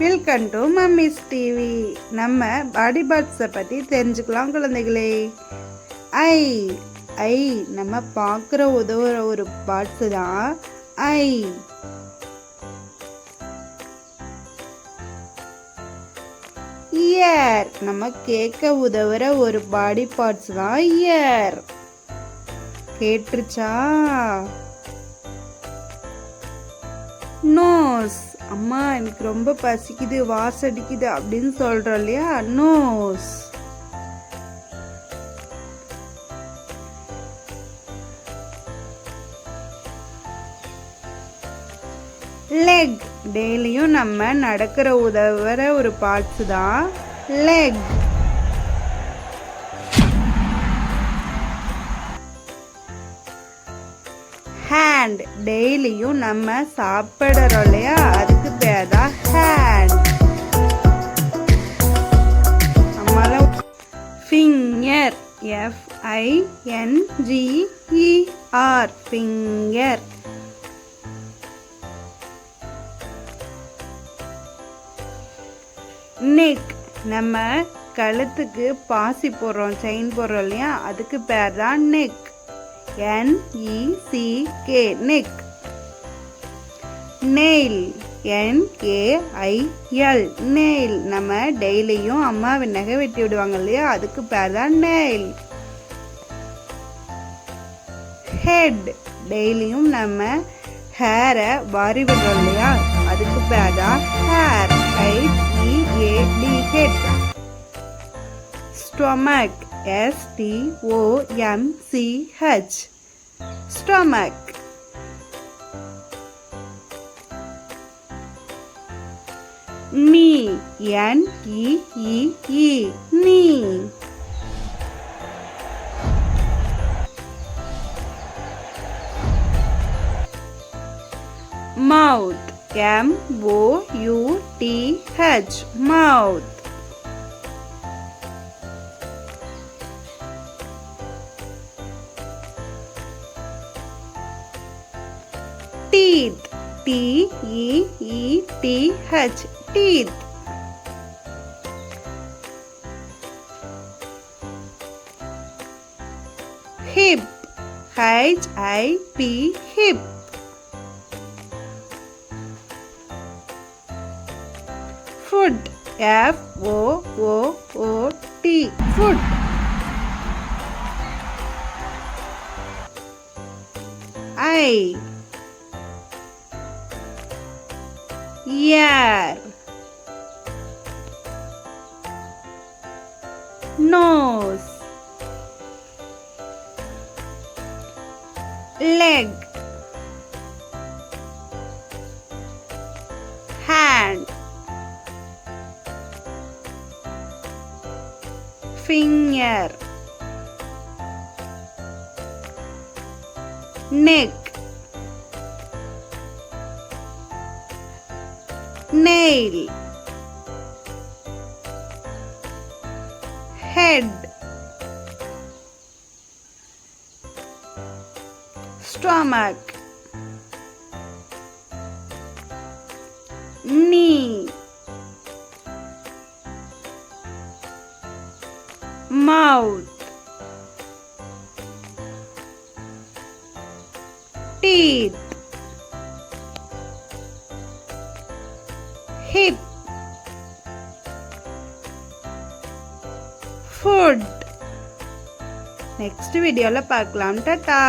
Welcome to mummy's TV. நம்ம பாடி பார்ட்ஸை பற்றி தெரிஞ்சுக்கலாம் குழந்தைகளே. ஐ ஐ நம்ம பார்க்குற உதவுற ஒரு பார்ட்ஸு தான் ஐ. இயர் நம்ம கேட்க உதவுற ஒரு பாடி பார்ட்ஸ் தான் இயர். கேட்டுருச்சா? நோஸ், அம்மா எனக்கு ரொம்ப பசிக்குது வாசடிக்குது அப்படின்னு சொல்றோம் இல்லையா, நோஸ். லெக், டெய்லியும் நம்ம நடக்கிற உதவுற ஒரு பார்ட்ஸ் தான் லெக். ஹேண்ட், டெய்லியும் நம்ம சாப்பிடுறோம் இல்லையா, அதுக்கு பேர் தான் ஹேண்ட். நம்மள ஃபிங்கர், FINGER, ஃபிங்கர். நெக், நம்ம கழுத்துக்கு பாசி போடுறோம், செயின் போடுறோம் இல்லையா, அதுக்கு பேர் தான் neck. NECK, neck. Nail, NAIL, nail. நம்ம டெய்லியும் அம்மா நகை வெட்டி விடுவாங்க இல்லையா, அதுக்கு பேர் தான் நெயில். ஹெட், டெய்லியும் நம்ம ஹேரை வாரி விடுறோம் இல்லையா, அதுக்கு பேர் தான் hair. HEAD, head. Stomach, STOMCH, stomach. நீ, NEEE, நீ. மவுத், MOUTH, மவுத். Teeth, TEETH, teeth. Hip, HIP, hip. Foot, FOOT, foot. Eye, ear. Nose, leg, hand, finger, neck, nail, head, stomach, knee, mouth, teeth, hip, food. Next வீடியோல பார்க்கலாம். டாடா.